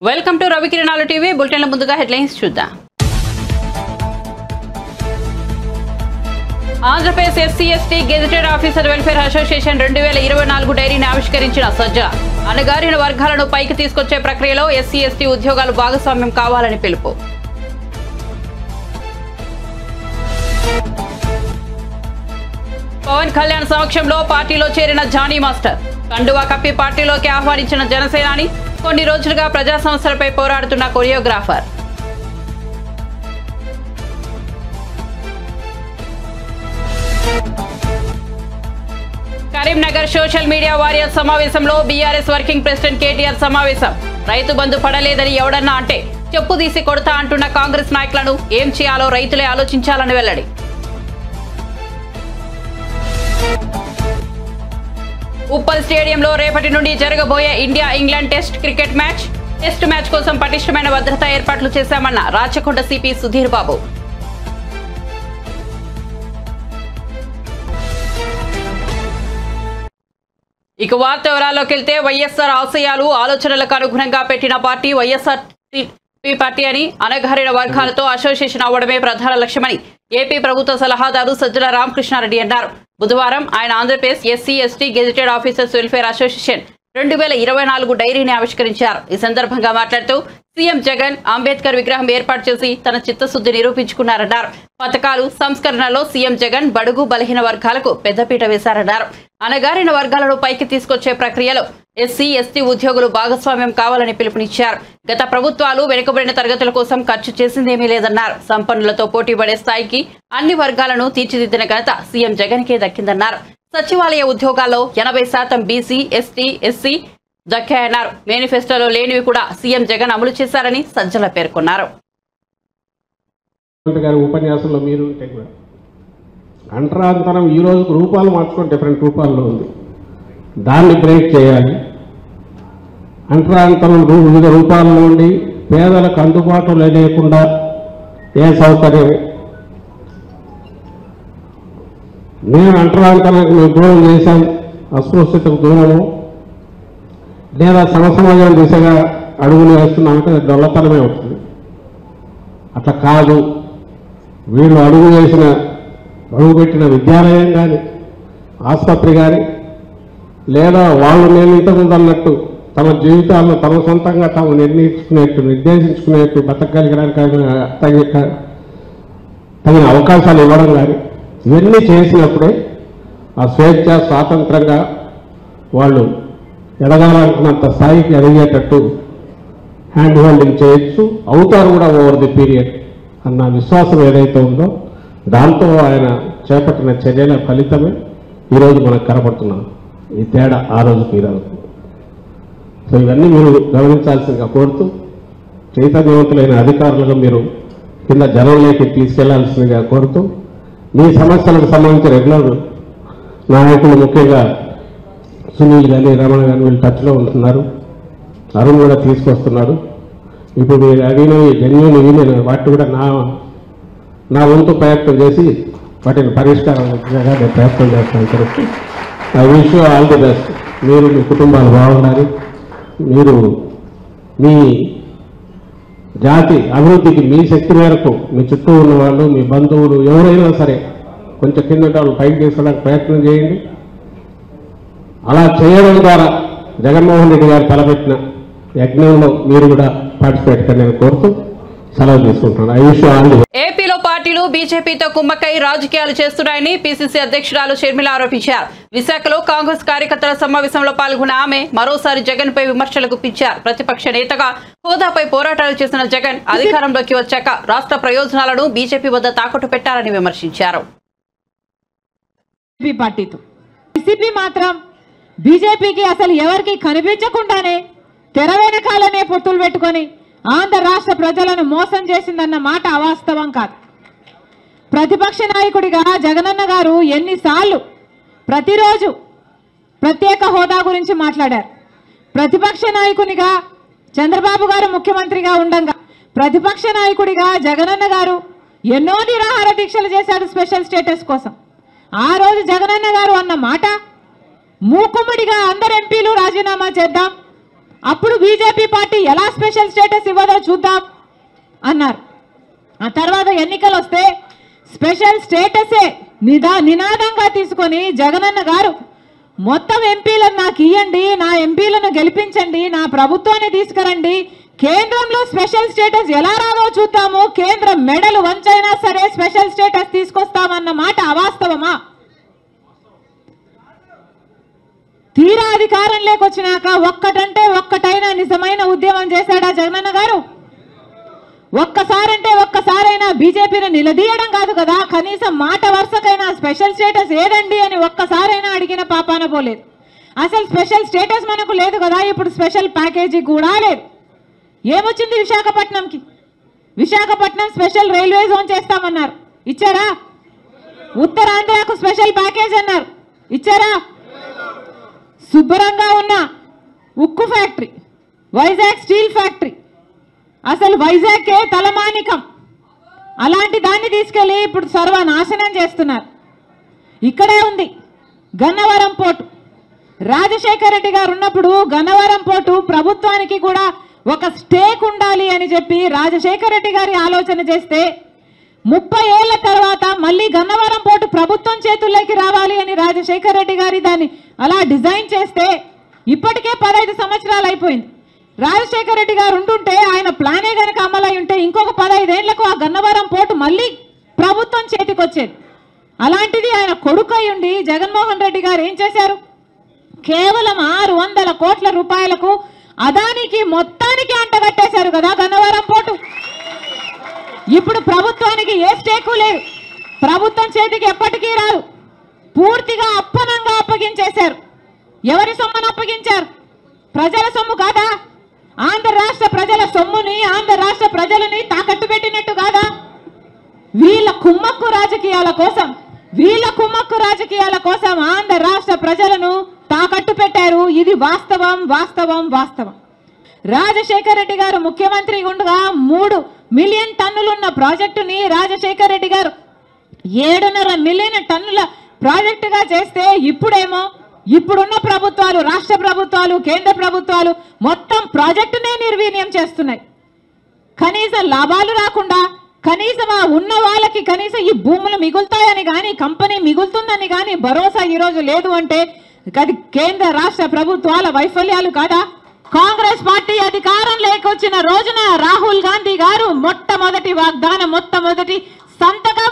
Welcome to రవికిరణాలు TV బులెటిన్ల ముందుగా headlines చూద్దాం. Andhra Pradesh ఎస్సీ/ఎస్టీ gazetted officer welfare association 2024 డైరీని ఆవిష్కరించిన సజ్జల. అణగారిన వర్గాలను పైకి తీసుకొచ్చే ప్రక్రియలో ఎస్సీ/ఎస్టీ ఉద్యోగాలు భాగస్వామ్యం కావాలని పిలుపు. పవన్ కళ్యాణ్ సమక్షంలో పార్టీలో చేరిన జానీ మాస్టర్. కండువా కప్పి పార్టీలోకి ఆహ్వానించిన జనసేనాని. కొన్ని రోజులుగా ప్రజా సమస్యలపై పోరాడుతున్న choreographer. Karimnagar social media warriors సమావేశంలో బీఆర్ఎస్ వర్కింగ్ ప్రెసిడెంట్ కేటీఆర్ సమావేశం. రైతు బంధు పడలేదని ఎవడన్నా అంటే చెప్పు తీసి కొడతా అంటున్న కాంగ్రెస్ నాయకులను ఏం చేయాలో రైతులే ఆలోచించాలని వెల్లడి. ఉప్పల్ స్టేడియంలో రేపటి నుండి జరగబోయే India-England test cricket match. Test match కోసం పటిష్టమైన భద్రతా ఏర్పాట్లు చేశామన్న రాచకొండ సిపి సుధీర్ బాబు. ఇక వార్త వివరాల్లోకి వెళ్తే వైఎస్ఆర్ ఆశయాలు ఆలోచనలకు అనుగుణంగా పెట్టిన పార్టీ వైఎస్ఆర్ పార్టీ అని అణగారిన వర్గాలతో అసోసియేషన్ అవ్వడమే ప్రధాన లక్ష్యమని ఏపీ ప్రభుత్వ సలహాదారు సజ్జల రామకృష్ణారెడ్డి అన్నారు. బుధవారం ఆయన Andhra Pradesh ఎస్సీ/ఎస్టీ gazetted officers welfare association 2024 డైరీని ఆవిష్కరించారు. ఈ సందర్భంగా మాట్లాడుతూ సీఎం జగన్ అంబేద్కర్ విగ్రహం ఏర్పాటు చేసి తన చిత్తశుద్ధి నిరూపించుకున్నారన్నారు. పథకాలు సంస్కరణలో సీఎం జగన్ బడుగు బలహీన వర్గాలకు పెద్దపీట వేశారన్నారు. అణగారిన వర్గాలను పైకి తీసుకొచ్చే ప్రక్రియలో ఎస్సీ/ఎస్టీ ఉద్యోగులు భాగస్వామ్యం కావాలని పిలుపునిచ్చారు. గత ప్రభుత్వాలు వెనుకబడిన తరగతుల కోసం ఖర్చు చేసిందేమీ లేదన్నారు. సంపన్నులతో పోటీపడే స్థాయికి అన్ని వర్గాలను తీర్చిదిద్దిన ఘనత సీఎం జగన్కే దక్కిందన్నారు. సచివాలయ ఉద్యోగాల్లో 80% బీసీ, ఎస్టీ, ఎస్సీ దక్కాయన్నారు. మేనిఫెస్టోలో లేనివి కూడా సీఎం జగన్ అమలు చేశారని సజ్జల పేర్కొన్నారు. ఉపన్యాసంలో మీరు అంటరాంతరం ఈ రోజు రూపాలు మార్చుకొని డిఫరెంట్ రూపాల్లో ఉంది. దాన్ని బ్రేక్ చేయాలి. అంటరాంతరం వివిధ రూపాల నుండి పేదలకు అందుబాటులో లేకుండా ఏ సౌకర్యం నేను అంటరాంతరానికి మేము దూరం చేశాం, అస్పృశ్యతకు దూరము లేదా సమసమాజం దిశగా అడుగులు వేస్తున్నామంటే దొల్లతనమే అవుతుంది. అట్లా కాదు. వీళ్ళు అడుగుపెట్టిన విద్యాలయం కానీ ఆసుపత్రి కానీ లేదా వాళ్ళు నేను ఇంతకుముందు అన్నట్టు తమ జీవితాలను తమ సొంతంగా తాము నిర్దేశించుకునేట్టు బతకగలిగడానికి తగిన అవకాశాలు ఇవ్వడం కానీ ఇవన్నీ చేసినప్పుడే ఆ స్వేచ్ఛ స్వాతంత్రంగా వాళ్ళు ఎదగాలనుకున్నంత స్థాయికి ఎదిగేటట్టు హ్యాండ్ హోల్డింగ్ చేయొచ్చు, అవుతారు కూడా ఓవర్ ది పీరియడ్ అన్న విశ్వాసం ఏదైతే ఉందో దాంతో ఆయన చేపట్టిన చర్యల ఫలితమే ఈరోజు మనకు కనపడుతున్నాం. ఈ తేడా ఆ రోజుకి ఈరోజు. సో ఇవన్నీ మీరు గమనించాల్సిందిగా కోరుతూ చైతన్యవంతులైన అధికారులుగా మీరు కింద జనంలోకి తీసుకెళ్లాల్సిందిగా కోరుతూ మీ సమస్యలకు సంబంధించి రెగ్యులర్ నాయకులు ముఖ్యంగా సునీల్ కానీ రమణ కానీ వీళ్ళు టచ్లో ఉంటున్నారు. అరుణ్ కూడా తీసుకొస్తున్నారు. ఇప్పుడు మీరు అడిగినవి జెన్యూన్ ఇవి నేను వాటిని కూడా నా వంతు ప్రయత్నం చేసి వాటిని పరిష్కారం నేను ప్రయత్నం చేస్తాను. Correct. I wish you all the best. మీరు మీ కుటుంబాలు బాగుండాలి. మీరు మీ జాతి అభివృద్ధికి మీ శక్తి మేరకు మీ చుట్టూ ఉన్న వాళ్ళు మీ బంధువులు ఎవరైనా సరే కొంచెం కింద వాళ్ళు పైకి తీసుకోవడానికి ప్రయత్నం చేయండి. అలా చేయడం ద్వారా జగన్మోహన్ రెడ్డి గారు తలపెట్టిన యజ్ఞంలో మీరు కూడా పార్టిసిపేట్ నేను కోరుతూ సెలవు తీసుకుంటున్నాను. ఏపీలో పార్టీలు బీజేపీతో కుమ్మక్కై రాజకీయాలు చేస్తున్నాయని పీసీసీ అధ్యక్షురాలు షర్మిల ఆరోపించారు. విశాఖలో కాంగ్రెస్ కార్యకర్తల సమావేశంలో పాల్గొన్న ఆమె మరోసారి జగన్ పై విమర్శలు గుప్పించారు. ప్రతిపక్ష నేతగా హోదాపై పోరాటాలు చేసిన జగన్ అధికారంలోకి వచ్చాక రాష్ట్ర ప్రయోజనాలను బీజేపీ వద్ద తాకట్టు పెట్టారని విమర్శించారు. బీజేపీకి అసలు ఎవరికి కనిపించకుండానే తెర వెనకాలనే పొత్తులు పెట్టుకొని ఆంధ్ర రాష్ట్ర ప్రజలను మోసం చేసిందన్న మాట అవాస్తవం కాదు. ప్రతిపక్ష నాయకుడిగా జగనన్న గారు ఎన్నిసార్లు ప్రతిరోజు ప్రత్యేక హోదా గురించి మాట్లాడారు. ప్రతిపక్ష నాయకునిగా చంద్రబాబు గారు ముఖ్యమంత్రిగా ఉండగా ప్రతిపక్ష నాయకుడిగా జగనన్న గారు ఎన్నో నిరాహార దీక్షలు చేశారు స్పెషల్ స్టేటస్ కోసం. ఆ రోజు జగనన్న గారు అన్న మాట మూకుమ్మడిగా అందరు ఎంపీలు రాజీనామా చేద్దాం, అప్పుడు బీజేపీ పార్టీ ఎలా స్పెషల్ స్టేటస్ ఇవ్వదో చూద్దాం అన్నారు. ఆ తర్వాత ఎన్నికలు వస్తే స్పెషల్ స్టేటసే నినాదంగా తీసుకొని జగనన్న గారు మొత్తం ఎంపీలను నాకు ఇవ్వండి, నా ఎంపీలను గెలిపించండి, నా ప్రభుత్వాన్ని తీసుకురండి, కేంద్రంలో స్పెషల్ స్టేటస్ ఎలా రాదో చూద్దాము, కేంద్రం మెడలు వంచైనా సరే స్పెషల్ స్టేటస్ తీసుకొస్తామన్న మాట అవాస్తవమా? తీరా అధికారం లేకొచ్చినాక ఒక్కటంటే ఒక్కటైనా నిజమైన ఉద్యమం చేశాడా జగనన్న గారు? ఒక్కసారంటే ఒక్కసారైనా బీజేపీని నిలదీయడం కాదు కదా, కనీసం మాట వరుసకైనా స్పెషల్ స్టేటస్ ఏదండి అని ఒక్కసారైనా అడిగిన పాపాన పోలేదు. అసలు స్పెషల్ స్టేటస్ మనకు లేదు కదా, ఇప్పుడు స్పెషల్ ప్యాకేజీ కూడా లేదు. ఏమొచ్చింది విశాఖపట్నంకి? విశాఖపట్నం స్పెషల్ రైల్వే జోన్ చేస్తామన్నారు, ఇచ్చారా? ఉత్తరాంధ్రకు స్పెషల్ ప్యాకేజ్ అన్నారు, ఇచ్చారా? శుభ్రంగా ఉన్న ఉక్కు ఫ్యాక్టరీ, వైజాగ్ స్టీల్ ఫ్యాక్టరీ, అసలు వైజాగ్కే తలమానికం, అలాంటి దాన్ని తీసుకెళ్లి ఇప్పుడు సర్వనాశనం చేస్తున్నారు. ఇక్కడే ఉంది గన్నవరం పోర్టు. రాజశేఖర రెడ్డి గారు ఉన్నప్పుడు గన్నవరం పోర్టు ప్రభుత్వానికి కూడా ఒక స్టేక్ ఉండాలి అని చెప్పి రాజశేఖర రెడ్డి గారి ఆలోచన చేస్తే 30 ఏళ్ల తర్వాత మళ్ళీ గన్నవరం పోర్టు ప్రభుత్వం చేతుల్లోకి రావాలి అని రాజశేఖర రెడ్డి గారి దాన్ని అలా డిజైన్ చేస్తే ఇప్పటికే 15 సంవత్సరాలు అయిపోయింది. రాజశేఖర రెడ్డి గారు ఉంటుంటే ఆయన ప్లానే కనుక అమలై ఉంటే ఇంకొక 15 ఏళ్లకు ఆ గన్నవరం పోర్టు మళ్ళీ ప్రభుత్వం చేతికి వచ్చేది. అలాంటిది ఆయన కొడుకై ఉండి జగన్మోహన్ రెడ్డి గారు ఏం చేశారు? కేవలం 600 కోట్ల రూపాయలకు అదానికి మొత్తానికి అంటగట్టేశారు కదా గన్నవరం పోర్టు. ఇప్పుడు ప్రభుత్వానికి ఏ స్టేకు లేదు, ప్రభుత్వం చేతికి ఎప్పటికీ రాదు, పూర్తిగా అప్పనంగా అప్పగించేశారు. ఎవరి సొమ్మును అప్పగించారు? ప్రజల సొమ్ము కాదా? ఆంధ్ర రాష్ట్ర ప్రజల సొమ్ముని, ఆంధ్ర రాష్ట్ర ప్రజలని తాకట్టు పెట్టినట్టు కాదా? వీళ్ళ కుమ్మక్కు రాజకీయాల కోసం ఆంధ్ర రాష్ట్ర ప్రజలను తాకట్టు పెట్టారు. ఇది వాస్తవం వాస్తవం వాస్తవం. రాజశేఖర రెడ్డి గారు ముఖ్యమంత్రి ఉండగా 3 మిలియన్ టన్నులున్న ప్రాజెక్టుని రాజశేఖర రెడ్డి గారు 7.5 మిలియన్ టన్నుల ప్రాజెక్టుగా చేస్తే ఇప్పుడేమో ఇప్పుడున్న ప్రభుత్వాలు, రాష్ట్ర ప్రభుత్వాలు, కేంద్ర ప్రభుత్వాలు మొత్తం ప్రాజెక్టునే నిర్వీర్యం చేస్తున్నాయి. కనీసం లాభాలు రాకుండా, కనీసం ఆ ఉన్న వాళ్ళకి కనీసం ఈ భూములు మిగులుతాయని కానీ, కంపెనీ మిగులుతుందని కానీ భరోసా ఈరోజు లేదు అంటే అది కేంద్ర రాష్ట్ర ప్రభుత్వాల వైఫల్యాలు కాదా? కాంగ్రెస్ పార్టీ అధికారం లేకొచ్చిన రోజున రాహుల్ గాంధీ గారు మొట్టమొదటి వాగ్దానం, మొట్టమొదటి సంతకం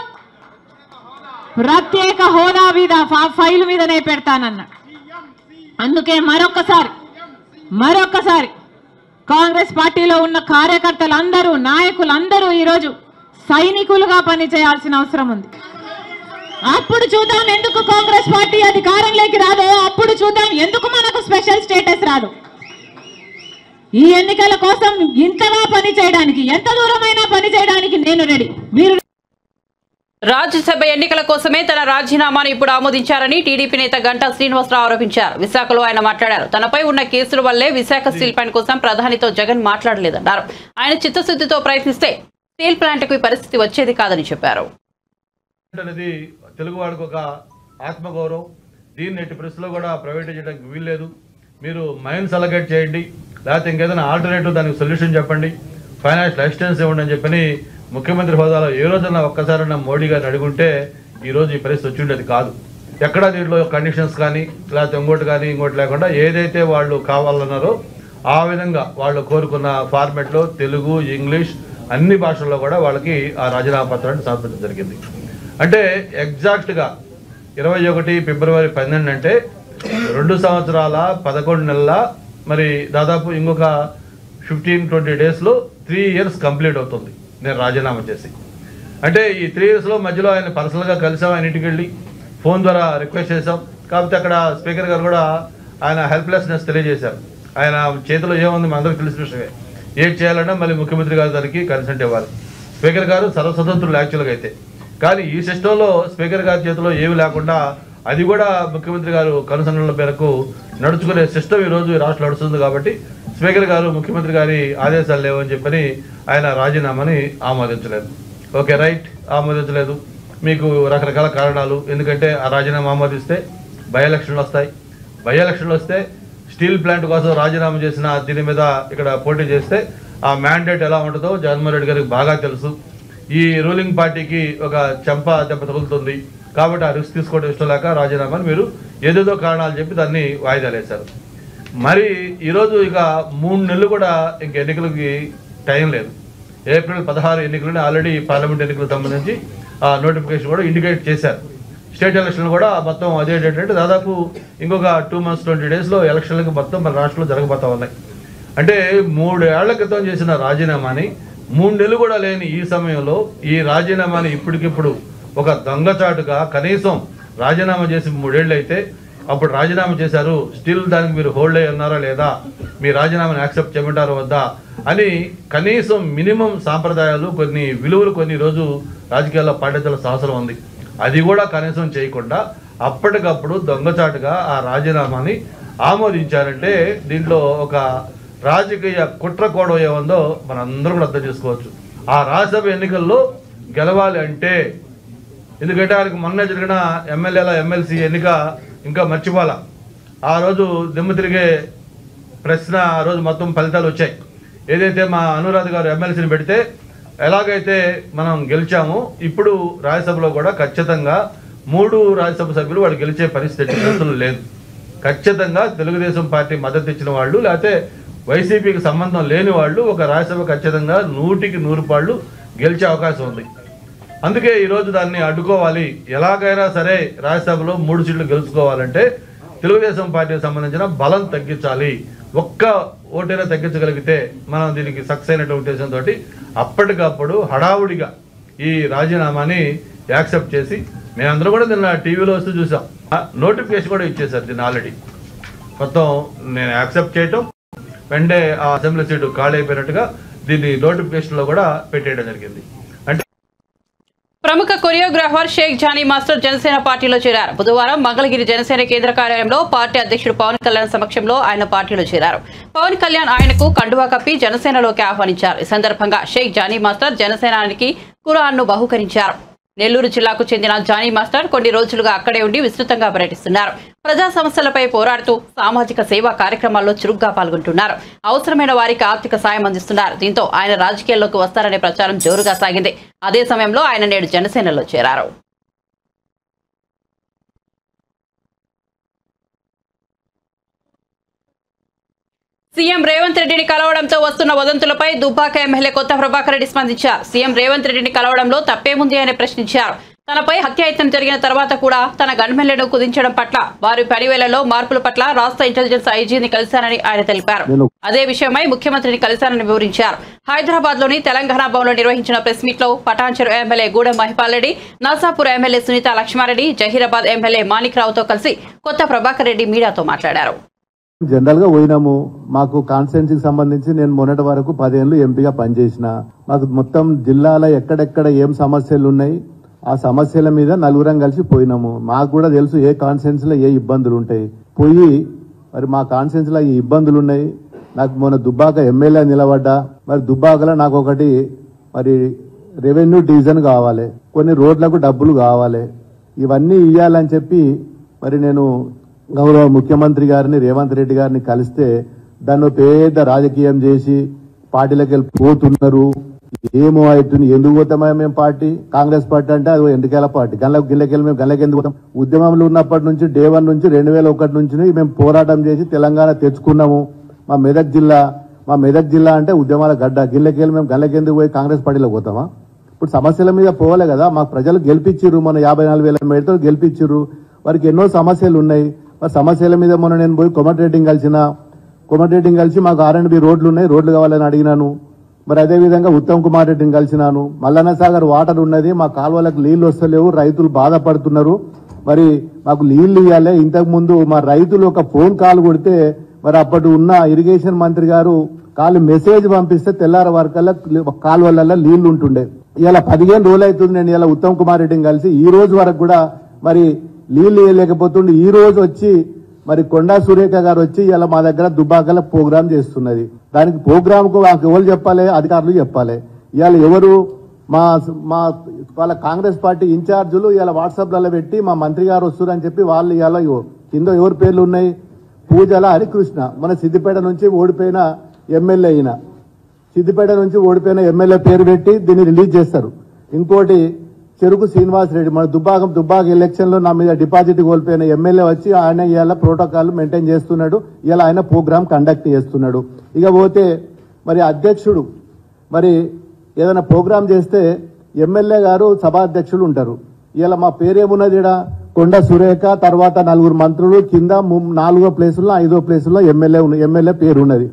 ప్రత్యేక హోదా మీద ఫైల్ మీదనే పెడతానన్న. అందుకే మరొక్కసారి కాంగ్రెస్ పార్టీలో ఉన్న కార్యకర్తలందరూ, నాయకులందరూ ఈరోజు సైనికులుగా పనిచేయాల్సిన అవసరం ఉంది. అప్పుడు చూద్దాం ఎందుకు కాంగ్రెస్ పార్టీ అధికారంలోకి రాదో, అప్పుడు చూద్దాం ఎందుకు మనకు స్పెషల్ స్టేటస్ రాదు. ఈ ఎన్నికల కోసం ఇంతగా పని చేయడానికి, ఎంత దూరమైనా పని చేయడానికి నేను రెడీ. మీరు రాజ్యసభ ఎన్నికల కోసమే తన రాజీనామాను ఇప్పుడు ఆమోదించారని టీడీపీ నేత గంటా శ్రీనివాసరావు ఆరోపించారు. విశాఖలో ఆయన మాట్లాడారు. తనపై ఉన్న కేసుల వల్లే విశాఖ స్టీల్ ప్లాంట్ కోసం ప్రధానితో జగన్ మాట్లాడలేదన్నారు. ఆయన చిత్తశుద్ధితో ప్రయత్నిస్తే స్టీల్ ప్లాంట్కు ఈ పరిస్థితి వచ్చేది కాదని చెప్పారు. తెలుగు వాడికి ఒక ఆత్మగౌరవం, దీన్ని ఎట్టి పరిస్థితుల్లో కూడా ప్రైవేట్ చేయడానికి వీల్లేదు. మీరు మైన్స్ అలొకేట్ చేయండి, లేకపోతే ఇంకేదైనా ఆల్టర్నేటివ్ దానికి సొల్యూషన్ చెప్పండి, ఫైనాన్షియల్ అసిస్టెన్స్ ఇవ్వండి అని చెప్పని ముఖ్యమంత్రి హోదాలో ఏ రోజున ఒక్కసారైనా మోడీ గారిని అడుగుంటే ఈరోజు ఈ పరిస్థితి వచ్చి ఉండేది కాదు. ఎక్కడా దీంట్లో కండిషన్స్ కానీ లేకపోతే ఇంకోటి లేకుండా ఏదైతే వాళ్ళు కావాలన్నారో ఆ విధంగా వాళ్ళు కోరుకున్న ఫార్మెట్లో తెలుగు, ఇంగ్లీష్ అన్ని భాషల్లో కూడా వాళ్ళకి ఆ రాజీనామా పత్రాన్ని సమర్పించడం జరిగింది. అంటే ఎగ్జాక్ట్గా 21 ఫిబ్రవరి 12 అంటే 2 సంవత్సరాల 11 నెలల, మరి దాదాపు ఇంకొక 15-20 డేస్లో 3 ఇయర్స్ కంప్లీట్ అవుతుంది నేను రాజీనామా చేసి. అంటే ఈ 3 ఇయర్స్లో మధ్యలో ఆయన పర్సనల్గా కలిసాం, ఆయన ఇంటికి వెళ్ళి ఫోన్ ద్వారా రిక్వెస్ట్ చేసాం. కాకపోతే అక్కడ స్పీకర్ గారు కూడా ఆయన హెల్ప్లెస్నెస్ తెలియజేశారు. ఆయన చేతిలో ఏముంది మన అందరికీ తెలిసిన విషయమే. ఏం చేయాలన్నా మళ్ళీ ముఖ్యమంత్రి గారి దానికి కన్సెంట్ ఇవ్వాలి. స్పీకర్ గారు సర్వస్వతంత్రులు యాక్చువల్గా అయితే, కానీ ఈ సిస్టంలో స్పీకర్ గారి చేతిలో ఏమి లేకుండా అది కూడా ముఖ్యమంత్రి గారు కనుసన్నల మేరకు నడుచుకునే సిస్టమ్ ఈరోజు ఈ రాష్ట్రంలో నడుస్తుంది. కాబట్టి స్పీకర్ గారు ముఖ్యమంత్రి గారి ఆదేశాలు లేవని చెప్పని ఆయన రాజీనామాని ఆమోదించలేదు. Okay right, ఆమోదించలేదు. మీకు రకరకాల కారణాలు, ఎందుకంటే ఆ రాజీనామా ఆమోదిస్తే బై ఎలక్షన్లు వస్తాయి. బై ఎలక్షన్లు వస్తే స్టీల్ ప్లాంట్ కోసం రాజీనామా చేసిన దీని మీద ఇక్కడ పోటీ చేస్తే ఆ మ్యాండేట్ ఎలా ఉంటుందో జగన్మోహన్ రెడ్డి గారికి బాగా తెలుసు. ఈ రూలింగ్ పార్టీకి ఒక చెంప దెబ్బ తగులుతుంది కాబట్టి ఆ రిస్క్ తీసుకోవడం ఇష్టం లేక రాజీనామాని మీరు ఏదేదో కారణాలు చెప్పి దాన్ని వాయిదాలు వేశారు. మరి ఈరోజు ఇక 3 నెలలు కూడా ఇంక ఎన్నికలకి టైం లేదు. ఏప్రిల్ 16 ఎన్నికలని ఆల్రెడీ పార్లమెంట్ ఎన్నికలకు సంబంధించి ఆ నోటిఫికేషన్ కూడా ఇండికేట్ చేశారు. స్టేట్ ఎలక్షన్లు కూడా మొత్తం అదే డేట్ అంటే దాదాపు ఇంకొక 2 months 20 daysలో ఎలక్షన్లకు మొత్తం మన రాష్ట్రంలో జరగబోతా ఉన్నాయి. అంటే 3 ఏళ్ల క్రితం చేసిన రాజీనామాని 3 నెలలు కూడా లేని ఈ సమయంలో ఈ రాజీనామాని ఇప్పటికిప్పుడు ఒక దొంగచాటుగా కనీసం రాజీనామా చేసి 3 ఏళ్ళు అయితే అప్పుడు రాజీనామా చేశారు, స్టిల్ దానికి మీరు హోల్డ్ అయ్యి ఉన్నారా లేదా, మీ రాజీనామాని యాక్సెప్ట్ చేయమంటారా వద్దా అని కనీసం మినిమం సాంప్రదాయాలు కొన్ని విలువలు కొన్ని రోజు రాజకీయాల్లో పాటించాల్సిన అవసరం ఉంది. అది కూడా కనీసం చేయకుండా అప్పటికప్పుడు దొంగచాటుగా ఆ రాజీనామాని ఆమోదించారంటే దీంట్లో ఒక రాజకీయ కుట్ర కోణం ఏముందో మనందరూ కూడా అర్థం చేసుకోవచ్చు. ఆ రాజ్యసభ ఎన్నికల్లో గెలవాలి అంటే ఎందుకంటే ఆయనకు మొన్న జరిగిన ఎమ్మెల్యేల ఎమ్మెల్సీ ఎన్నిక ఇంకా మర్చిపోవాల. ఆ రోజు దిమ్మ తిరిగే ప్రశ్న ఆ రోజు మొత్తం ఫలితాలు వచ్చాయి. ఏదైతే మా అనురాధ గారు ఎమ్మెల్సీని పెడితే ఎలాగైతే మనం గెలిచామో ఇప్పుడు రాజ్యసభలో కూడా ఖచ్చితంగా 3 రాజ్యసభ సభ్యులు వాళ్ళు గెలిచే పరిస్థితి లేదు. ఖచ్చితంగా తెలుగుదేశం పార్టీ మద్దతు ఇచ్చిన వాళ్ళు లేకపోతే వైసీపీకి సంబంధం లేని వాళ్ళు ఒక రాజ్యసభ ఖచ్చితంగా 100కి 100 పాళ్ళు గెలిచే అవకాశం ఉంది. అందుకే ఈరోజు దాన్ని అడ్డుకోవాలి. ఎలాగైనా సరే రాజ్యసభలో 3 సీట్లు గెలుచుకోవాలంటే తెలుగుదేశం పార్టీకి సంబంధించిన బలం తగ్గించాలి. ఒక్క ఓటైనా తగ్గించగలిగితే మనం దీనికి సక్సెస్ అయినటువంటి ఉద్దేశంతో అప్పటికప్పుడు హడావుడిగా ఈ రాజీనామాని యాక్సెప్ట్ చేసి మేమందరం కూడా నిన్న టీవీలో వస్తూ చూసాం. నోటిఫికేషన్ కూడా ఇచ్చేశారు దీన్ని ఆల్రెడీ. మొత్తం నేను యాక్సెప్ట్ చేయటం వెంటనే ఆ అసెంబ్లీ సీటు ఖాళీ అయిపోయినట్టుగా దీన్ని నోటిఫికేషన్లో కూడా పెట్టేయడం జరిగింది. ప్రముఖ కొరియోగ్రాఫర్ షేక్ జానీ మాస్టర్ జనసేన పార్టీలో చేరారు. బుధవారం మంగళగిరి జనసేన కేంద్ర కార్యాలయంలో పార్టీ అధ్యక్షుడు పవన్ కళ్యాణ్ సమక్షంలో ఆయన పార్టీలో చేరారు. పవన్ కళ్యాణ్ ఆయనకు కండువా కప్పి జనసేనలోకి ఆహ్వానించారు. ఈ సందర్భంగా షేక్ జానీ మాస్టర్ జనసేనానికి ఖురాన్ను బహూకరించారు. నెల్లూరు జిల్లాకు చెందిన జానీ మాస్టర్ కొన్ని రోజులుగా అక్కడే ఉండి విస్తృతంగా పర్యటిస్తున్నారు. ప్రజా సమస్యలపై పోరాడుతూ సామాజిక సేవా కార్యక్రమాల్లో చురుగ్గా పాల్గొంటున్నారు. అవసరమైన వారికి ఆర్థిక సాయం అందిస్తున్నారు. దీంతో ఆయన రాజకీయాల్లోకి వస్తారనే ప్రచారం జోరుగా సాగింది. అదే సమయంలో ఆయన నేడు జనసేనలో చేరారు. సీఎం రేవంత్ రెడ్డిని కలవడంతో వస్తున్న వదంతులపై దుబ్బాక ఎమ్మెల్యే కొత్త ప్రభాకర్ రెడ్డి స్పందించారు. సీఎం రేవంత్ రెడ్డిని కలవడంలో తప్పేముంది అని ప్రశ్నించారు. తనపై హత్యాయత్నం జరిగిన తర్వాత కూడా తన గన్మెన్లను కుదించడం పట్ల వారి పనివేళలో మార్పుల పట్ల రాష్ట్ర ఇంటెలిజెన్స్ ఐజీని కలిశానని ఆయన తెలిపారు. అదే విషయమై ముఖ్యమంత్రిని కలిశానని వివరించారు. హైదరాబాద్ లోని తెలంగాణ భవన్లో నిర్వహించిన ప్రెస్ మీట్ లో Patancheru MLA Gudem Mahipal Reddy, Narsapur MLA Sunitha Laxmareddy, Zaheerabad MLA Manik రావుతో కలిసి కొత్త ప్రభాకర్ రెడ్డి మీడియాతో మాట్లాడారు. జనరల్ గా పోయినాము. మాకు కాన్స్టిట్యున్సీకి సంబంధించి నేను మొన్నటి వరకు 10 ఏళ్లు ఎంపీగా పనిచేసిన. మాకు మొత్తం జిల్లాలో ఎక్కడెక్కడ ఏం సమస్యలు ఉన్నాయి ఆ సమస్యల మీద నలుగురం కలిసి పోయినాము. మాకు కూడా తెలుసు ఏ కాన్స్టిట్యున్సీలో ఏ ఇబ్బందులు ఉంటాయి. పోయి మరి మా కాన్స్టిట్యున్సీలో ఈ ఇబ్బందులు ఉన్నాయి. నాకు మొన్న దుబ్బాక ఎమ్మెల్యే నిలబడ్డా. మరి దుబ్బాకలో నాకు ఒకటి మరి రెవెన్యూ డివిజన్ కావాలి, కొన్ని రోడ్లకు డబ్బులు కావాలి. ఇవన్నీ ఇవ్వాలని చెప్పి మరి నేను గౌరవ ముఖ్యమంత్రి గారిని రేవంత్ రెడ్డి గారిని కలిస్తే దాన్ని పెద్ద రాజకీయం చేసి పార్టీలకు వెళ్ళి పోతున్నారు. ఏమో అవుతుంది, ఎందుకు పోతామా మేము పార్టీ? కాంగ్రెస్ పార్టీ అంటే అది ఎండికేల పార్టీ. గిల్లకెళ్ళి మేము గల్లకి ఎందుకు పోతాం? ఉద్యమంలో ఉన్నప్పటి నుంచి డే 1 నుంచి 2001 నుంచి మేము పోరాటం చేసి తెలంగాణ తెచ్చుకున్నాము. మా మెదక్ జిల్లా అంటే ఉద్యమాల గడ్డ. గిల్లకెళ్ళి మేము గల్లకెందుకు పోయి కాంగ్రెస్ పార్టీలో పోతామా? ఇప్పుడు సమస్యల మీద పోవాలి కదా. మాకు ప్రజలు గెలిపించారు, మన 54,000 మేడతో గెలిపించారు. వారికి ఎన్నో సమస్యలు ఉన్నాయి. మరి సమస్యల మీద మొన్న నేను పోయి కోమటిరెడ్డిని కలిసి మాకు R&B రోడ్లు ఉన్నాయి, రోడ్లు కావాలని అడిగినాను. మరి అదేవిధంగా ఉత్తమ్ కుమార్ రెడ్డిని కలిసినాను. మల్లన్న సాగర్ వాటర్ ఉన్నది, మా కాలువలకు నీళ్లు వస్తలేవు, రైతులు బాధపడుతున్నారు, మరి మాకు నీళ్లు ఇవ్వాలి. ఇంతకు ముందు మా రైతులు ఒక ఫోన్ కాల్ కొడితే మరి అప్పటి ఉన్న ఇరిగేషన్ మంత్రి గారు మెసేజ్ పంపిస్తే తెల్లార వరకల్లా కాలువలలో నీళ్లు ఉంటుండే. ఇలా 15 రోజులు అవుతుంది నేను ఇలా ఉత్తమ్ కుమార్ రెడ్డిని కలిసి. ఈ రోజు వరకు కూడా మరి నీళ్లు వేయలేకపోతుండే. ఈ రోజు వచ్చి మరి కొండా సురేఖ గారు వచ్చి ఇలా మా దగ్గర దుబ్బాకల ప్రోగ్రామ్ చేస్తున్నది. దానికి ప్రోగ్రామ్ కు మాకు ఎవరు చెప్పాలి? అధికారులు చెప్పాలి. ఇవాళ ఎవరు మా వాళ్ళ కాంగ్రెస్ పార్టీ ఇన్ఛార్జీలు ఇలా వాట్సాప్లలో పెట్టి మా మంత్రి గారు వస్తున్నారని చెప్పి వాళ్ళు ఇలా కింద ఎవరి పేర్లు ఉన్నాయి? పూజల హరికృష్ణ మన సిద్దిపేట నుంచి ఓడిపోయిన ఎమ్మెల్యే అయిన సిద్దిపేట నుంచి ఓడిపోయిన ఎమ్మెల్యే పేరు పెట్టి దీన్ని రిలీజ్ చేస్తారు. ఇంకోటి చెరుకు శ్రీనివాస్ రెడ్డి మన దుబ్బాక ఎలక్షన్ లో నా మీద డిపాజిట్ కోల్పోయిన ఎమ్మెల్యే వచ్చి ఆయన ఇవాళ ప్రోటోకాల్ మెయింటైన్ చేస్తున్నాడు. ఇలా ఆయన ప్రోగ్రామ్ కండక్ట్ చేస్తున్నాడు. ఇక పోతే మరి అధ్యక్షుడు మరి ఏదైనా ప్రోగ్రామ్ చేస్తే ఎమ్మెల్యే గారు సభాధ్యక్షులు ఉంటారు. ఇలా మా పేరేమున్నది ఇక్కడ కొండ సురేఖ తర్వాత 4 మంత్రులు కింద 4వ ప్లేసుల్లో 5వ ప్లేసుల్లో ఎమ్మెల్యే పేరు ఉన్నది.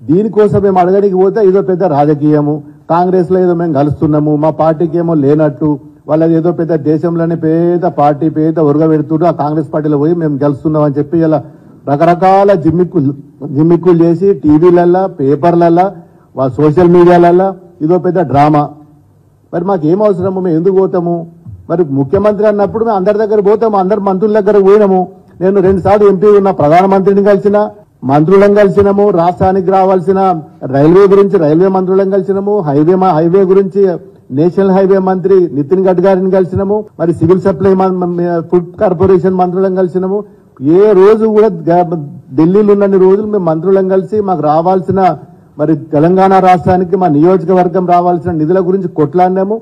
దీనికోసం మేము అడగడానికి పోతే ఇదో పెద్ద రాజకీయము, కాంగ్రెస్ లో ఏదో మేము కలుస్తున్నాము, మా పార్టీకి ఏమో లేనట్టు, వాళ్ళది ఏదో పెద్ద దేశంలోనే పేద పార్టీ పేద ఉరగ పెడుతుండ్రు, ఆ కాంగ్రెస్ పార్టీలో పోయి మేము గెలుస్తున్నాం అని చెప్పి ఇలా రకరకాల జిమ్మిక్కులు చేసి టీవీలల్లా పేపర్లల్లా సోషల్ మీడియాలల్లా ఇదో పెద్ద డ్రామా. మరి మాకు ఏం అవసరము, మేము ఎందుకు పోతాము? మరి ముఖ్యమంత్రి అన్నప్పుడు మేము అందరి దగ్గర పోతాము, అందరు మంత్రుల దగ్గర పోయినాము. నేను 2 సార్లు ఎంపీ ఉన్న ప్రధానమంత్రిని కలిసిన, మంత్రులను కలిసినాము, రాష్ట్రానికి రావాల్సిన రైల్వే గురించి రైల్వే మంత్రులను కలిసినాము, హైవే గురించి నేషనల్ హైవే మంత్రి నితిన్ గడ్కరీని కలిసినాము, మరి సివిల్ సప్లై ఫుడ్ కార్పొరేషన్ మంత్రులను కలిసినాము. ఏ రోజు కూడా ఢిల్లీలో ఉన్నన్ని రోజులు మేము మంత్రులను కలిసి మాకు రావాల్సిన మరి తెలంగాణ రాష్ట్రానికి మా నియోజకవర్గం రావాల్సిన నిధుల గురించి కొట్లాడినాము.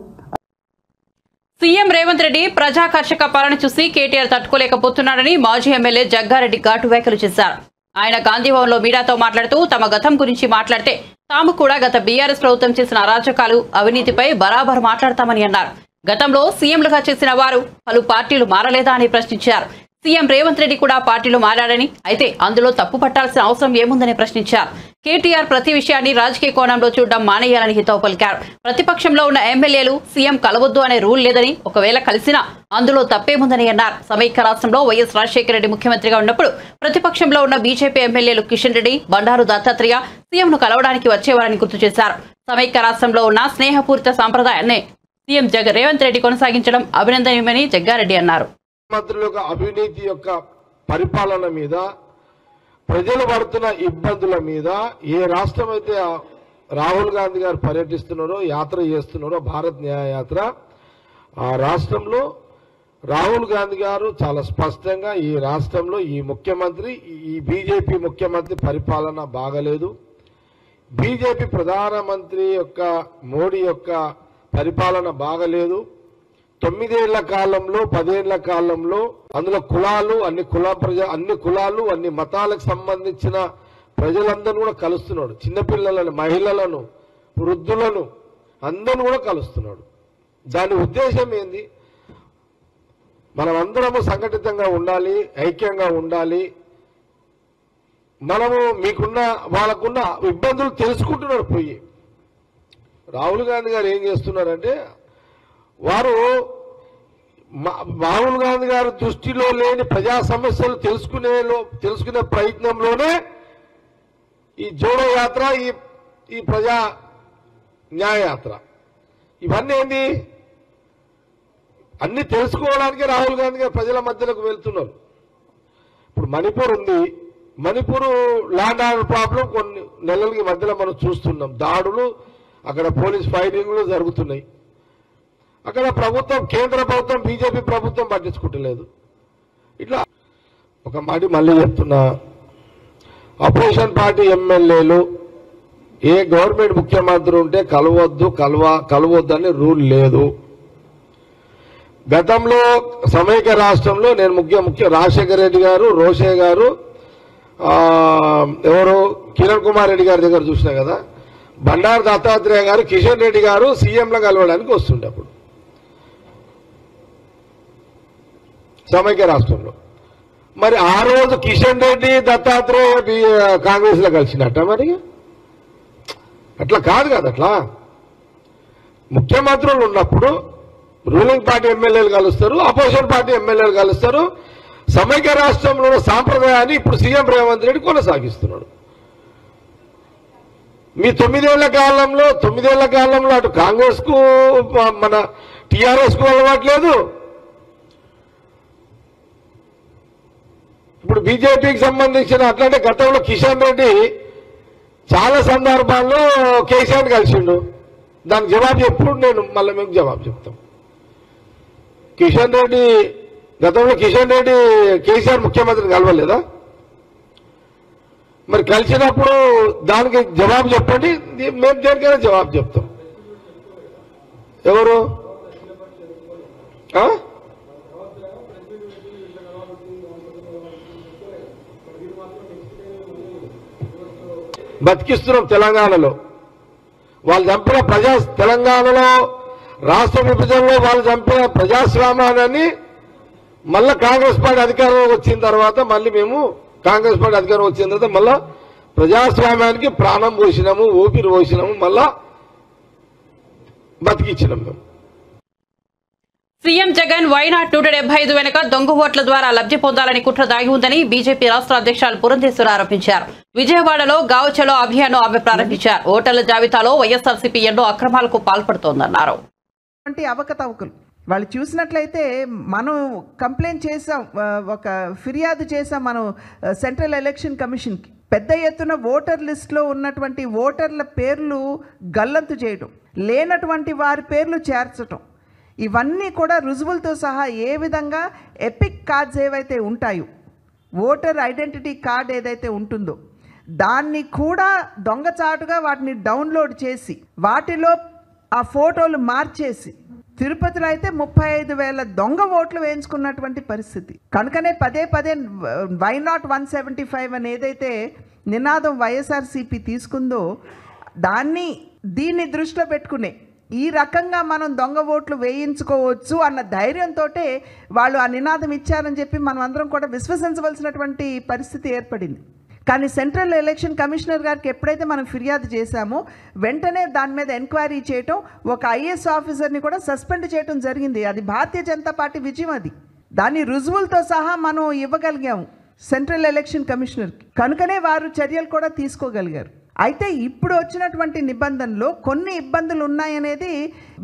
సీఎం రేవంత్ రెడ్డి ప్రజాకర్షక పాలన చూసి కేటీఆర్ తట్టుకోలేకపోతున్నాడని మాజీ ఎమ్మెల్యే జగ్గారెడ్డి ఘాటు వ్యాఖ్యలు చేశారు. ఆయన గాంధీభవన్లో మీడియాతో మాట్లాడుతూ తమ గతం గురించి మాట్లాడితే తాము కూడా గత బీఆర్ఎస్ ప్రభుత్వం చేసిన అరాచకాలు అవినీతిపై బరాబర్ మాట్లాడతామని అన్నారు. గతంలో సీఎంలుగా చేసిన వారు పలు పార్టీలు మారలేదా అని ప్రశ్నించారు. సీఎం రేవంత్ రెడ్డి కూడా పార్టీలు మారాడని, అయితే అందులో తప్పు పట్టాల్సిన అవసరం ఏముందని ప్రశ్నించారు. కేటీఆర్ ప్రతి విషయాన్ని రాజకీయ కోణంలో చూడడం మానేయాలని హితవు పలికారు. ప్రతిపక్షంలో ఉన్న ఎమ్మెల్యేలు సీఎం కలవద్దు అనే రూల్ లేదని, ఒకవేళ కలిసినా అందులో తప్పేముందని అన్నారు. సమైక్య రాష్ట్రంలో వైఎస్ రాజశేఖర రెడ్డి ముఖ్యమంత్రిగా ఉన్నప్పుడు ప్రతిపక్షంలో ఉన్న బీజేపీ ఎమ్మెల్యేలు కిషన్ రెడ్డి, బండారు దత్తాత్రేయ సీఎంను కలవడానికి వచ్చేవారని గుర్తు చేశారు. సమైక్య రాష్ట్రంలో ఉన్న స్నేహపూరిత సాంప్రదాయాన్ని సీఎం రేవంత్ రెడ్డి కొనసాగించడం అభినందనీయమని జగ్గారెడ్డి అన్నారు. మంత్రుల యొక్క అవినీతి యొక్క పరిపాలన మీద, ప్రజలు పడుతున్న ఇబ్బందుల మీద ఏ రాష్ట్రం అయితే రాహుల్ గాంధీ గారు పర్యటిస్తున్నారో, యాత్ర చేస్తున్నారో, భారత్ న్యాయ యాత్ర, ఆ రాష్ట్రంలో రాహుల్ గాంధీ గారు చాలా స్పష్టంగా ఈ రాష్ట్రంలో ఈ ముఖ్యమంత్రి, ఈ బీజేపీ ముఖ్యమంత్రి పరిపాలన బాగలేదు, బీజేపీ ప్రధానమంత్రి యొక్క మోడీ యొక్క పరిపాలన బాగలేదు, 9 ఏళ్ల కాలంలో 10 ఏళ్ల కాలంలో అందులో కులాలు అన్ని కులాలు అన్ని మతాలకు సంబంధించిన ప్రజలందరూ కూడా కలుస్తున్నాడు. చిన్నపిల్లలను, మహిళలను, వృద్ధులను అందరూ కూడా కలుస్తున్నాడు. దాని ఉద్దేశం ఏంది? మనమందరము సంఘటితంగా ఉండాలి, ఐక్యంగా ఉండాలి. మనము వాళ్ళకున్న ఇబ్బందులు తెలుసుకుంటున్నాడు. పోయి రాహుల్ గాంధీ గారు ఏం చేస్తున్నారంటే, వారు రాహుల్ గాంధీ గారి దృష్టిలో లేని ప్రజా సమస్యలు తెలుసుకునే ప్రయత్నంలోనే ఈ జోడో యాత్ర, ఈ ప్రజా న్యాయ యాత్ర, ఇవన్నీ ఏంది? అన్ని తెలుసుకోవడానికి రాహుల్ గాంధీ గారు ప్రజల మధ్యలోకి వెళ్తున్నారు. ఇప్పుడు మణిపూర్ ఉంది, మణిపూర్ ల్యాండ్ ఆర్డర్ ప్రాబ్లం కొన్ని నెలలకి మధ్యలో మనం చూస్తున్నాం. దాడులు, అక్కడ పోలీస్ ఫైటింగ్లు జరుగుతున్నాయి. అక్కడ ప్రభుత్వం, కేంద్ర ప్రభుత్వం, బీజేపీ ప్రభుత్వం పట్టించుకుంటలేదు. ఇట్లా ఒక మాట మళ్ళీ చెప్తున్నా, అపోజిషన్ పార్టీ ఎమ్మెల్యేలు ఏ గవర్నమెంట్ ముఖ్యమంత్రి ఉంటే కలవద్దు అని రూల్ లేదు. గతంలో సమైక్య రాష్ట్రంలో నేను ముఖ్య రాజశేఖర రెడ్డి గారు, రోషే గారు, ఎవరు కిరణ్ కుమార్ రెడ్డి గారి దగ్గర చూసినా కదా, బండారు దత్తాత్రేయ గారు, కిషన్ రెడ్డి గారు సీఎంలో కలవడానికి వస్తుండే అప్పుడు సమైక్య రాష్ట్రంలో. మరి ఆ రోజు కిషన్ రెడ్డి, దత్తాత్రేయ కాంగ్రెస్ లో కలిసినట్ట? మరి అట్లా కాదు కదా. అట్లా ముఖ్యమంత్రులు ఉన్నప్పుడు రూలింగ్ పార్టీ ఎమ్మెల్యేలు కలుస్తారు, అపోజిషన్ పార్టీ ఎమ్మెల్యేలు కలుస్తారు. సమైక్య రాష్ట్రంలో సాంప్రదాయాన్ని ఇప్పుడు సీఎం రేవంత్ రెడ్డి కొనసాగిస్తున్నాడు. మీ 9 ఏళ్ల కాలంలో అటు కాంగ్రెస్ కు మన టీఆర్ఎస్ కు అలవాట్లేదు, ఇప్పుడు బీజేపీకి సంబంధించిన. అట్లాంటి గతంలో కిషన్ రెడ్డి చాలా సందర్భాల్లో కేసీఆర్ కలిసిండు. దానికి జవాబు ఎప్పుడు నేను మళ్ళీ మీకు జవాబు చెప్తాం. గతంలో కిషన్ రెడ్డి కేసీఆర్ ముఖ్యమంత్రిని కలవలేదా? మరి కలిసినప్పుడు దానికి జవాబు చెప్పండి, మేము దేనికైనా జవాబు చెప్తాం. ఎవరు బతికిస్తున్నాం తెలంగాణలో. వాళ్ళు చంపిన తెలంగాణలో రాష్ట్ర విభజనలో వాళ్ళు చంపిన ప్రజాస్వామ్యాన్ని మళ్ళా కాంగ్రెస్ పార్టీ అధికారం వచ్చిన తర్వాత మళ్ళీ మేము కాంగ్రెస్ పార్టీ అధికారం వచ్చిన తర్వాత మళ్ళా ప్రజాస్వామ్యానికి ప్రాణం పోసినాము, ఊపిరి పోసినాము, మళ్ళా బతికిచ్చినాం మేము. సీఎం జగన్ వైనాట్ 175 వెనుక దొంగ ఓట్ల ద్వారా లబ్ధి పొందాలని కుట్ర దాగి ఉందని బీజేపీ రాష్ట్ర అధ్యక్షులు పురంధేశ్వరి ఆరోపించారు. విజయవాడలో గావుచలో అభియాన్ను ఆమె ప్రారంభించారు. ఓటర్ల జాబితాలో వైఎస్ఆర్సీపీ ఎన్నో అక్రమాలకు పాల్పడుతోందన్నారు. అవకతవకలు వాళ్ళు చూసినట్లయితే మనం కంప్లైంట్ చేసాం, ఒక ఫిర్యాదు చేసాం మనం సెంట్రల్ ఎలక్షన్ కమిషన్కి. పెద్ద ఎత్తున ఓటర్ లిస్టులో ఉన్నటువంటి ఓటర్ల పేర్లు గల్లంతు చేయడం, లేనటువంటి వారి పేర్లు చేర్చడం, ఇవన్నీ కూడా రుజువులతో సహా ఏ విధంగా ఎపిక్ కార్డ్స్ ఏవైతే ఉంటాయో, ఓటర్ ఐడెంటిటీ కార్డ్ ఏదైతే ఉంటుందో దాన్ని కూడా దొంగచాటుగా వాటిని డౌన్లోడ్ చేసి వాటిలో ఆ ఫోటోలు మార్చేసి తిరుపతిలో అయితే 35,000 దొంగ ఓట్లు వేయించుకున్నటువంటి పరిస్థితి. కనుకనే పదే వైనాట్ 175 అని ఏదైతే నినాదం వైఎస్ఆర్సీపీ తీసుకుందో దీన్ని దృష్టిలో పెట్టుకునే ఈ రకంగా మనం దొంగ ఓట్లు వేయించుకోవచ్చు అన్న ధైర్యంతో వాళ్ళు ఆ నినాదం ఇచ్చారని చెప్పి మనం అందరం కూడా విశ్వసించవలసినటువంటి పరిస్థితి ఏర్పడింది. కానీ సెంట్రల్ ఎలక్షన్ కమిషనర్ గారికి ఎప్పుడైతే మనం ఫిర్యాదు చేశామో వెంటనే దాని మీద ఎంక్వైరీ చేయటం, ఒక ఐఏఎస్ ఆఫీసర్ని కూడా సస్పెండ్ చేయటం జరిగింది. అది భారతీయ జనతా పార్టీ విజయం. అది దాని రుజువులతో సహా మనం ఇవ్వగలిగాము సెంట్రల్ ఎలక్షన్ కమిషనర్కి. కనుకనే వారు చర్యలు కూడా తీసుకోగలిగారు. అయితే ఇప్పుడు వచ్చినటువంటి నిబంధనలో కొన్ని ఇబ్బందులు ఉన్నాయనేది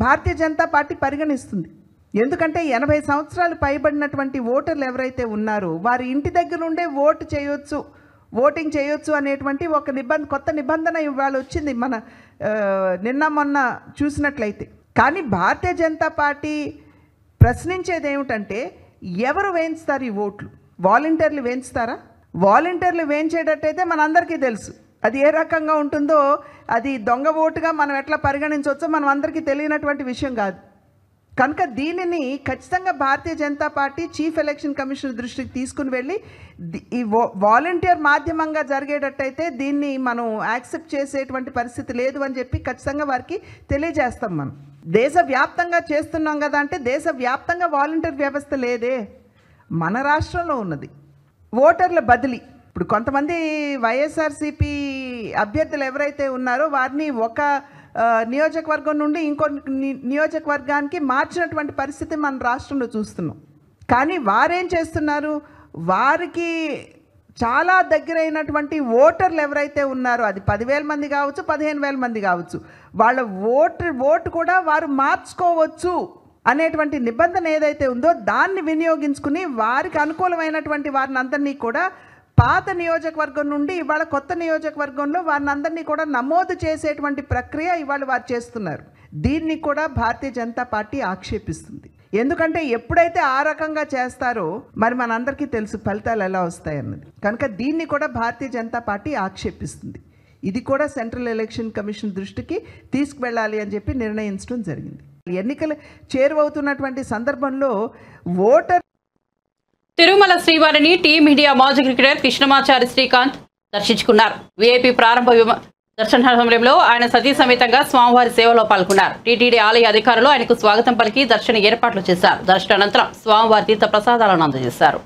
భారతీయ జనతా పార్టీ పరిగణిస్తుంది. ఎందుకంటే 80 సంవత్సరాలు పైబడినటువంటి ఓటర్లు ఎవరైతే ఉన్నారో వారి ఇంటి దగ్గర ఉండే ఓటింగ్ చేయొచ్చు అనేటువంటి ఒక కొత్త నిబంధన ఇవాళ వచ్చింది మన నిన్న మొన్న చూసినట్లయితే. కానీ భారతీయ జనతా పార్టీ ప్రశ్నించేది ఏమిటంటే, ఎవరు వేయించుతారు ఈ ఓట్లు? వాలంటీర్లు వేయించుతారా? వాలంటీర్లు వేయించేటట్టయితే మనందరికీ తెలుసు అది ఏ రకంగా ఉంటుందో. అది దొంగ ఓటుగా మనం ఎట్లా పరిగణించవచ్చో మనం అందరికీ తెలియనటువంటి విషయం కాదు. కనుక దీనిని ఖచ్చితంగా Bharatiya Janata party chief election commissioner దృష్టికి తీసుకుని వెళ్ళి ఈ వాలంటీర్ మాధ్యమంగా జరిగేటట్టయితే దీన్ని మనం యాక్సెప్ట్ చేసేటువంటి పరిస్థితి లేదు అని చెప్పి ఖచ్చితంగా వారికి తెలియజేస్తాం. మనం దేశవ్యాప్తంగా చేస్తున్నాం కదా అంటే దేశవ్యాప్తంగా వాలంటీర్ వ్యవస్థ లేదే, మన రాష్ట్రంలో ఉన్నది. ఓటర్ల బదిలీ, ఇప్పుడు కొంతమంది వైఎస్ఆర్సీపీ అభ్యర్థులు ఎవరైతే ఉన్నారో వారిని ఒక నియోజకవర్గం నుండి ఇంకో నియోజకవర్గానికి మార్చినటువంటి పరిస్థితి మన రాష్ట్రంలో చూస్తున్నాం. కానీ వారేం చేస్తున్నారు, వారికి చాలా దగ్గరైనటువంటి ఓటర్లు ఎవరైతే ఉన్నారో అది 10,000 మంది కావచ్చు, 15,000 మంది కావచ్చు, వాళ్ళ ఓటు కూడా వారు మార్చుకోవచ్చు అనేటువంటి నిబంధన ఏదైతే ఉందో దాన్ని వినియోగించుకుని వారికి అనుకూలమైనటువంటి వారిని అందరినీ కూడా పాత నియోజకవర్గం నుండి ఇవాళ కొత్త నియోజకవర్గంలో వారిని అందరినీ కూడా నమోదు చేసేటువంటి ప్రక్రియ ఇవాళ వారు చేస్తున్నారు. దీన్ని కూడా భారతీయ జనతా పార్టీ ఆక్షేపిస్తుంది. ఎందుకంటే ఎప్పుడైతే ఆ రకంగా చేస్తారో మరి మనందరికీ తెలుసు ఫలితాలు ఎలా వస్తాయన్నది. కనుక దీన్ని కూడా భారతీయ జనతా పార్టీ ఆక్షేపిస్తుంది. ఇది కూడా సెంట్రల్ ఎలక్షన్ కమిషన్ దృష్టికి తీసుకువెళ్ళాలి అని చెప్పి నిర్ణయించడం జరిగింది. ఎన్నికలు చేరువవుతున్నటువంటి సందర్భంలో ఓటర్ తిరుమల శ్రీవారిని టీమిండియా మాజీ క్రికెటర్ కృష్ణమాచారి శ్రీకాంత్ దర్శించుకున్నారు. వీఐపీ ప్రారంభ దర్శన సమయంలో ఆయన సతీ సమేతంగా స్వామివారి సేవలో పాల్గొన్నారు. టీటీడీ ఆలయ అధికారులు ఆయనకు స్వాగతం పలికి దర్శన ఏర్పాట్లు చేశారు. దర్శనానంతరం స్వామివారి తీర్థ ప్రసాదాలను అందజేశారు.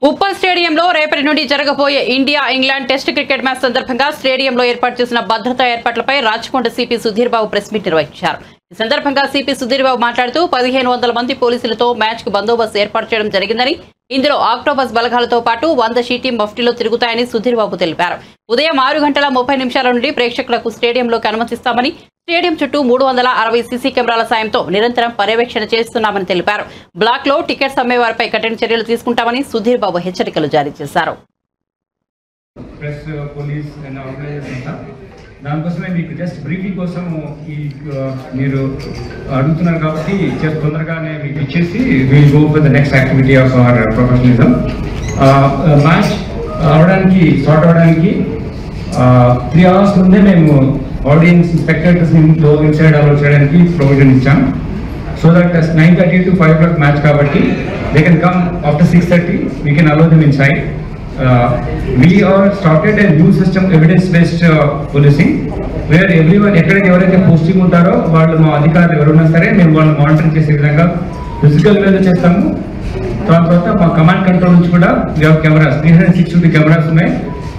ఉప్పల్ స్టేడియంలో రేపటి నుండి జరగబోయే India England test cricket match సందర్భంగా స్టేడియంలో ఏర్పాటు చేసిన భద్రతా ఏర్పాట్లపై Rachakonda CP Sudheer Babu press meet నిర్వహించారు. ఈ సందర్భంగా సిపి సుధీర్ బాబు మాట్లాడుతూ 1500 మంది పోలీసులతో మ్యాచ్ కు బందోబస్తు ఏర్పాటు చేయడం జరిగిందని, ఇందులో ఆక్టోపస్ బలగాలతో పాటు 100 షీ టీం మఫ్టీలో తిరుగుతాయని సుధీర్ బాబు తెలిపారు. ఉదయం 6:30 నుండి ప్రేక్షకులకు స్టేడియంలోకి అనుమతిస్తామని, స్టేడియం చుట్టూ 360 సీసీ కెమెరాల సాయంతో నిరంతరం పర్యవేక్షణ చేస్తున్నామని తెలిపారు. బ్లాక్ లో టికెట్స్ అమ్మే వారిపై కఠిన చర్యలు తీసుకుంటామని సుధీర్ బాబు హెచ్చరికలు జారీ చేశారు. దానికోసమే మీకు జస్ట్ బ్రీఫింగ్ కోసం మీరు అడుగుతున్నారు కాబట్టి తొందరగానే మీకు ఇచ్చేసి will go for the next activity of our professionalism. Match start అవడానికి 3 hours ముందే మేము ఆడియన్స్ స్పెక్టేటర్స్ ఇన్సైడ్ అలౌ చేయడానికి ప్రొవిజన్ ఇచ్చాం. So that 9:30 to 5 o'clock match కాబట్టి they can come after 6:30 we can allow them inside. We are started a new system, evidence-based policing, where everyone ఎవరైతే posting ఉంటారో వాళ్ళు మా అధికారులు ఎవరున్నా సరే మేము వాళ్ళు మానిటర్ చేసే విధంగా ఫిజికల్ వేలో చేస్తాము. దాని తర్వాత మా కమాండ్ కంట్రోల్ నుంచి కూడా కెమెరాస్ 360 కెమెరాస్ ఉన్నాయి.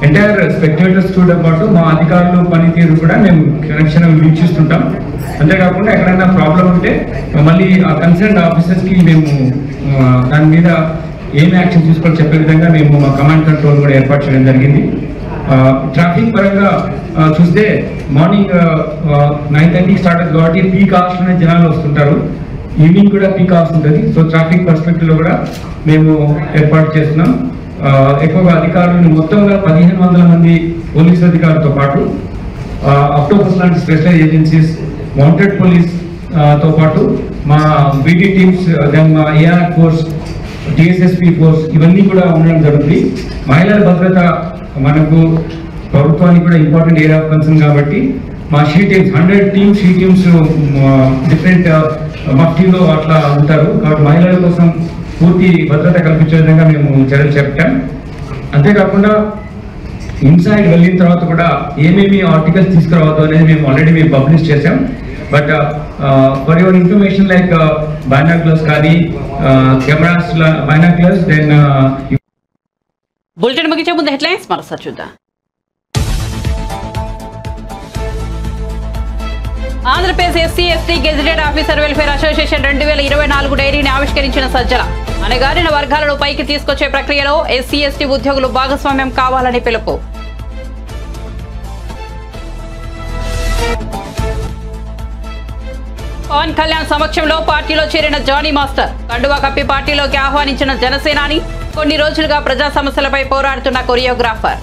ఎంటైర్ స్పెక్టేటర్స్ తో పాటు మా అధికారులు పనితీరు కూడా మేము కనెక్షన్ వీక్షిస్తుంటాం. అంతేకాకుండా ఎక్కడైనా ప్రాబ్లం ఉంటే మళ్ళీ ఆ కన్సర్న్ ఆఫీసర్స్కి మేము దాని మీద ఏం యాక్షన్ తీసుకోవాలో చెప్పే విధంగా మేము మా కమాండ్ కంట్రోల్ కూడా ఏర్పాటు చేయడం జరిగింది. ట్రాఫిక్ పరంగా చూస్తే మార్నింగ్ 9:30 స్టార్ట్ అవుతుంది కాబట్టి పీక్ అవర్స్లోనే జనాలు వస్తుంటారు. ఈవినింగ్ కూడా పీక్ అవర్స్ ఉంటుంది. సో ట్రాఫిక్ పర్స్పెక్టివ్లో కూడా మేము ఏర్పాటు చేస్తున్నాం. ఎక్కువగా అధికారులను మొత్తంగా 1500 మంది పోలీసు అధికారులతో పాటు ఆక్టోపస్ లాంటి స్పెషలైజ్ ఏజెన్సీస్, మౌంటెడ్ పోలీస్ తో పాటు మా బీటీ టీమ్స్, దెన్ మా ఏఆర్ ఫోర్స్, టీఎస్ఎస్పీ ఫోర్స్ ఇవన్నీ కూడా ఉండడం జరుగుతుంది. మహిళల భద్రత మనకు ప్రభుత్వానికి కూడా ఇంపార్టెంట్ ఏరియా ఆఫ్ కన్సర్న్ కాబట్టి మా she teams 100 she teams different మఫ్టీలో అట్లా ఉంటారు. కాబట్టి మహిళల కోసం పూర్తి భద్రత కల్పించే విధంగా మేము చర్యలు చేపట్టాం. అంతేకాకుండా ఇన్సైడ్ వెళ్ళిన తర్వాత కూడా ఏమేమి ఆర్టికల్స్ తీసుకురావద్దు అనేది మేము ఆల్రెడీ పబ్లిష్ చేసాం. But for your information like binoculars కానీ కెమెరాస్ బైనాక్యులర్స్ దెన్ బులెటిన్ ముగించే ముందు హెడ్లైన్స్ మరోసారి చూద్దాం. Andhra Pradesh SC ST gazetted officer welfare association 2024 డైరీని ఆవిష్కరించిన సజ్జల. అణగారిన వర్గాలను పైకి తీసుకొచ్చే ప్రక్రియలో ఎస్సీ ఎస్టీ ఉద్యోగులు భాగస్వామ్యం కావాలని పిలుపు. పవన్ కళ్యాణ్ సమక్షంలో పార్టీలో చేరిన జానీ మాస్టర్. కండువా కప్పి పార్టీలోకి ఆహ్వానించిన జనసేనాని. కొన్ని రోజులుగా ప్రజా సమస్యలపై పోరాడుతున్న choreographer.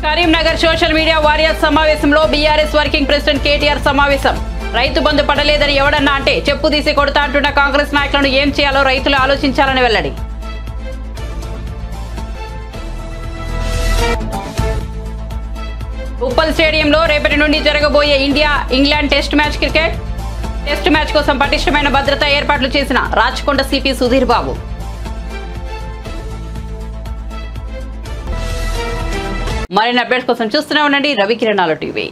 Karimnagar social media warriors సమావేశంలో బీఆర్ఎస్ వర్కింగ్ ప్రెసిడెంట్ కేటీఆర్ సమావేశం. రైతు బంధు పడలేదని ఎవడన్నా అంటే చెప్పు తీసి కొడతా అంటున్న కాంగ్రెస్ నాయకులను ఏం చేయాలో రైతులు ఆలోచించాలని వెల్లడి. ఉప్పల్ స్టేడియంలో రేపటి నుండి జరగబోయే ఇండియా ఇంగ్లాండ్ టెస్ట్ మ్యాచ్ కోసం పటిష్టమైన భద్రతా ఏర్పాట్లు చేసిన రాచకొండ సిపి సుధీర్ బాబు. మరిన్ని అప్డేట్స్ కోసం చూస్తూనే ఉండండి రవికిరణాలు టీవీ.